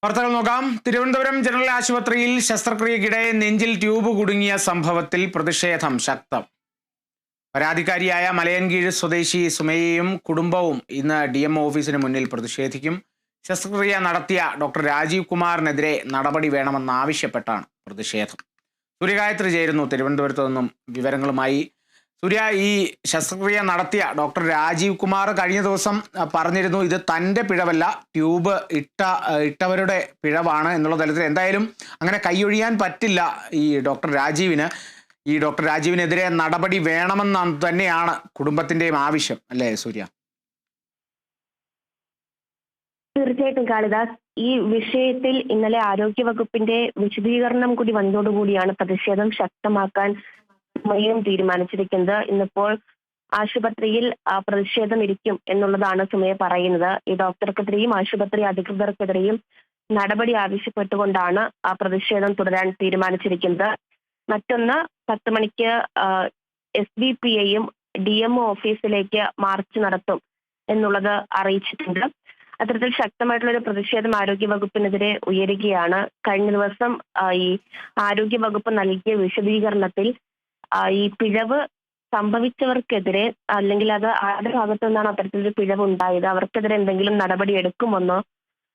വാർത്തകൾ നോക്കാം. തിരുവനന്തപുരം ജനറൽ ആശുപത്രിയിൽ ശസ്ത്രക്രിയക്കിടെ നെഞ്ചിൽ ട്യൂബ് കുടുങ്ങിയ സംഭവത്തിൽ പ്രതിഷേധം ശക്തം. പരാതിക്കാരിയായ മലയൻകീഴ് സ്വദേശി സുമയ്യയും കുടുംബവും ഇന്ന് DMO ഓഫീസിന് മുന്നിൽ പ്രതിഷേധിക്കും. ശസ്ത്രക്രിയ നടത്തിയ ഡോക്ടർ രാജീവ് കുമാറിനെതിരെ നടപടി വേണമെന്നാവശ്യപ്പെട്ടാണ് പ്രതിഷേധം. സൂര്യഗായത്രി ചേരുന്നു തിരുവനന്തപുരത്ത് നിന്നും വിവരങ്ങളുമായി. സൂര്യ, ഈ ശസ്ത്രക്രിയ നടത്തിയ ഡോക്ടർ രാജീവ് കുമാർ കഴിഞ്ഞ ദിവസം പറഞ്ഞിരുന്നു ഇത് തൻ്റെ പിഴവല്ല, ട്യൂബ് ഇട്ടവരുടെ പിഴവാണ് എന്നുള്ള തലത്തിൽ. എന്തായാലും അങ്ങനെ കൈയൊഴിയാൻ പറ്റില്ല ഡോക്ടർ രാജീവിനെതിരെ നടപടി വേണമെന്ന് തന്നെയാണ് കുടുംബത്തിൻ്റെയും ആവശ്യം, അല്ലേ സൂര്യ? തീർച്ചയായിട്ടും കാളിദാസ്, ഈ വിഷയത്തിൽ ഇന്നലെ ആരോഗ്യവകുപ്പിന്റെ വിശദീകരണം കൂടി വന്നതോടുകൂടിയാണ് പ്രതിഷേധം ശക്തമാക്കാൻ സുമയ്യയും തീരുമാനിച്ചിരിക്കുന്നത്. ഇന്നിപ്പോൾ ആശുപത്രിയിൽ പ്രതിഷേധം ഇരിക്കും എന്നുള്ളതാണ് സുമയ്യ പറയുന്നത്. ഈ ഡോക്ടർക്കെതിരെയും ആശുപത്രി അധികൃതർക്കെതിരെയും നടപടി ആവശ്യപ്പെട്ടുകൊണ്ടാണ് ആ പ്രതിഷേധം തുടരാൻ തീരുമാനിച്ചിരിക്കുന്നത്. മറ്റൊന്ന് 10 മണിക്ക് SBPഐയും DMO ഓഫീസിലേക്ക് മാർച്ച് നടത്തും എന്നുള്ളത് അറിയിച്ചിട്ടുണ്ട്. അത്തരത്തിൽ ശക്തമായിട്ടുള്ള ഒരു പ്രതിഷേധം ആരോഗ്യവകുപ്പിനെതിരെ ഉയരുകയാണ്. കഴിഞ്ഞ ദിവസം ഈ ആരോഗ്യവകുപ്പ് നൽകിയ വിശദീകരണത്തിൽ ഈ പിഴവ് സംഭവിച്ചവർക്കെതിരെ, അല്ലെങ്കിൽ അത് ആരുടെ ഭാഗത്തു നിന്നാണ് അത്തരത്തിലൊരു പിഴവ് ഉണ്ടായത്, അവർക്കെതിരെ എന്തെങ്കിലും നടപടി എടുക്കുമെന്നോ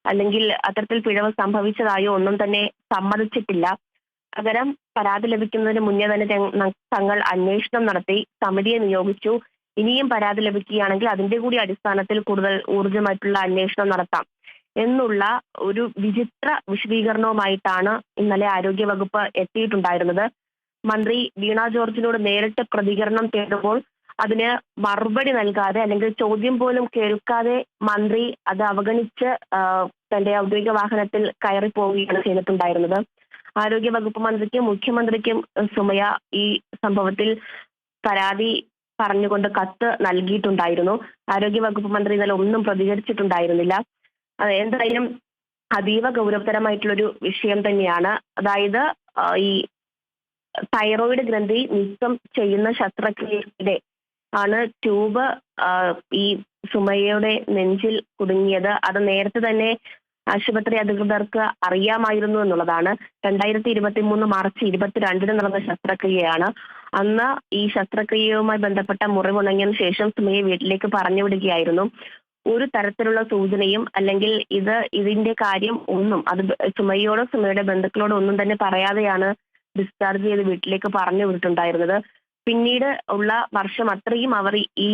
അല്ലെങ്കിൽ അത്തരത്തിൽ പിഴവ് സംഭവിച്ചതായോ ഒന്നും തന്നെ സമ്മതിച്ചിട്ടില്ല. പകരം പരാതി ലഭിക്കുന്നതിന് മുന്നേ തന്നെ തങ്ങൾ അന്വേഷണം നടത്തി സമിതിയെ നിയോഗിച്ചു. ഇനിയും പരാതി ലഭിക്കുകയാണെങ്കിൽ അതിന്റെ കൂടി അടിസ്ഥാനത്തിൽ കൂടുതൽ ഊർജ്ജമായിട്ടുള്ള അന്വേഷണം നടത്താം എന്നുള്ള ഒരു വിചിത്ര വിശദീകരണവുമായിട്ടാണ് ഇന്നലെ ആരോഗ്യവകുപ്പ് എത്തിയിട്ടുണ്ടായിരുന്നത്. മന്ത്രി വീണ ജോർജിനോട് നേരിട്ട് പ്രതികരണം തേടുമ്പോൾ അതിന് മറുപടി നൽകാതെ, അല്ലെങ്കിൽ ചോദ്യം പോലും കേൾക്കാതെ മന്ത്രി അത് അവഗണിച്ച് തന്റെ ഔദ്യോഗിക വാഹനത്തിൽ കയറി പോവുകയാണ് ചെയ്തിട്ടുണ്ടായിരുന്നത്. ആരോഗ്യവകുപ്പ് മന്ത്രിക്കും മുഖ്യമന്ത്രിക്കും സുമയ്യ ഈ സംഭവത്തിൽ പരാതി പറഞ്ഞുകൊണ്ട് കത്ത് നൽകിയിട്ടുണ്ടായിരുന്നു. ആരോഗ്യവകുപ്പ് മന്ത്രി ഇന്നലെ ഒന്നും പ്രതികരിച്ചിട്ടുണ്ടായിരുന്നില്ല. എന്തായാലും അതീവ ഗൗരവതരമായിട്ടുള്ളൊരു വിഷയം തന്നെയാണ്. അതായത് ഈ തൈറോയിഡ് ഗ്രന്ഥി നീക്കം ചെയ്യുന്ന ശസ്ത്രക്രിയയുടെ ആണ് ട്യൂബ് ഈ സുമയ്യയുടെ നെഞ്ചിൽ കുടുങ്ങിയത്. അത് നേരത്തെ തന്നെ ആശുപത്രി അധികൃതർക്ക് അറിയാമായിരുന്നു എന്നുള്ളതാണ്. 2023 മാർച്ച് 22 നടന്ന ശസ്ത്രക്രിയയാണ്. അന്ന് ഈ ശസ്ത്രക്രിയയുമായി ബന്ധപ്പെട്ട മുറിവുണങ്ങിയതിനു ശേഷം സുമയ്യ വീട്ടിലേക്ക് പറഞ്ഞു വിടുകയായിരുന്നു. ഒരു തരത്തിലുള്ള സൂചനയും അല്ലെങ്കിൽ ഇതിന്റെ കാര്യം ഒന്നും അത് സുമയ്യയോടോ സുമയ്യയുടെ ബന്ധുക്കളോടോ ഒന്നും തന്നെ പറയാതെയാണ് ഡിസ്ചാർജ് ചെയ്ത് വീട്ടിലേക്ക് പറഞ്ഞു വിട്ടിട്ടുണ്ടായിരുന്നത്. പിന്നീട് ഉള്ള വർഷം അത്രയും അവർ ഈ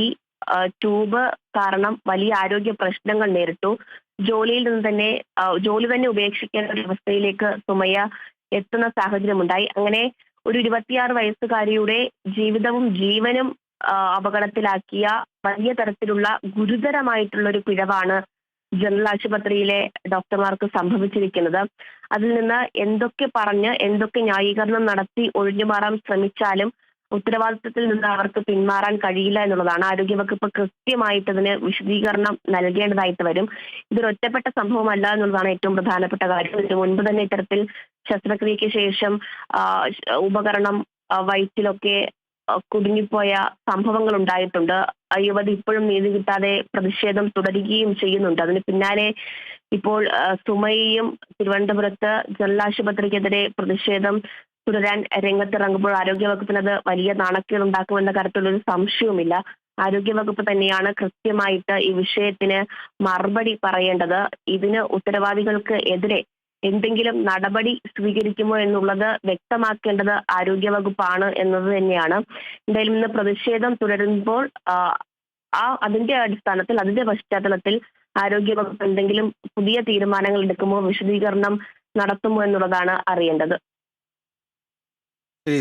ട്യൂബ് കാരണം വലിയ ആരോഗ്യ പ്രശ്നങ്ങൾ നേരിട്ടു. ജോലി തന്നെ ഉപേക്ഷിക്കേണ്ട ഒരു അവസ്ഥയിലേക്ക് സുമയ്യ എത്തുന്ന സാഹചര്യമുണ്ടായി. അങ്ങനെ ഒരു 26 വയസ്സുകാരിയുടെ ജീവിതവും ജീവനും അപകടത്തിലാക്കിയ വലിയ തരത്തിലുള്ള ഗുരുതരമായിട്ടുള്ള ഒരു പിഴവാണ് ജനറൽ ആശുപത്രിയിലെ ഡോക്ടർമാർക്ക് സംഭവിച്ചിരിക്കുന്നത്. അതിൽ നിന്ന് എന്തൊക്കെ പറഞ്ഞ് എന്തൊക്കെ ന്യായീകരണം നടത്തി ഒഴിഞ്ഞു മാറാൻ ശ്രമിച്ചാലും ഉത്തരവാദിത്തത്തിൽ നിന്ന് അവർക്ക് പിന്മാറാൻ കഴിയില്ല എന്നുള്ളതാണ്. ആരോഗ്യവകുപ്പ് കൃത്യമായിട്ട് ഇതിന് വിശദീകരണം നൽകേണ്ടതായിട്ട് വരും. ഇതൊരു ഒറ്റപ്പെട്ട സംഭവമല്ല എന്നുള്ളതാണ് ഏറ്റവും പ്രധാനപ്പെട്ട കാര്യം. ഇതിനു മുൻപ് തന്നെ ഇത്തരത്തിൽ ശസ്ത്രക്രിയയ്ക്ക് ശേഷം ഉപകരണം വയറ്റിലൊക്കെ കുടുങ്ങിപ്പോയ സംഭവങ്ങൾ ഉണ്ടായിട്ടുണ്ട്. യുവതി ഇപ്പോഴും നീതി കിട്ടാതെ പ്രതിഷേധം തുടരുകയും ചെയ്യുന്നുണ്ട്. അതിന് പിന്നാലെ ഇപ്പോൾ സുമയ്യയും തിരുവനന്തപുരത്ത് ജനറൽ ആശുപത്രിക്കെതിരെ പ്രതിഷേധം തുടരാൻ രംഗത്തിറങ്ങുമ്പോൾ ആരോഗ്യവകുപ്പിനത് വലിയ നാണക്കേടുണ്ടാക്കുമെന്ന കാര്യത്തിലൊരു സംശയവുമില്ല. ആരോഗ്യവകുപ്പ് തന്നെയാണ് കൃത്യമായിട്ട് ഈ വിഷയത്തിന് മറുപടി പറയേണ്ടത്. ഇതിന് ഉത്തരവാദികൾക്ക് എതിരെ എന്തെങ്കിലും നടപടി സ്വീകരിക്കുമോ എന്നുള്ളത് വ്യക്തമാക്കേണ്ടത് ആരോഗ്യവകുപ്പാണ് എന്നത് തന്നെയാണ്. എന്തായാലും ഇന്ന് പ്രതിഷേധം തുടരുമ്പോൾ അതിന്റെ പശ്ചാത്തലത്തിൽ ആരോഗ്യവകുപ്പ് എന്തെങ്കിലും പുതിയ തീരുമാനങ്ങൾ എടുക്കുമോ, വിശദീകരണം നടത്തുമോ എന്നുള്ളതാണ് അറിയേണ്ടത്.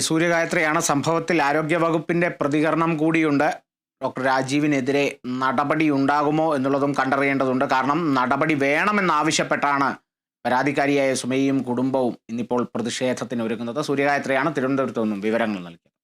സൂര്യഗായത്രിയാണ്. സംഭവത്തിൽ ആരോഗ്യവകുപ്പിന്റെ പ്രതികരണം കൂടിയുണ്ട്. ഡോക്ടർ രാജീവിനെതിരെ നടപടി ഉണ്ടാകുമോ എന്നുള്ളതും കണ്ടറിയേണ്ടതുണ്ട്. കാരണം നടപടി വേണമെന്നാവശ്യപ്പെട്ടാണ് പരാതിക്കാരിയായ സുമയ്യയും കുടുംബവും ഇന്നിപ്പോൾ പ്രതിഷേധത്തിന് ഒരുങ്ങുന്നത്. സൂര്യഗായത്രിയാണ് തിരുവനന്തപുരത്ത് നിന്നും വിവരങ്ങൾ നൽകിയത്.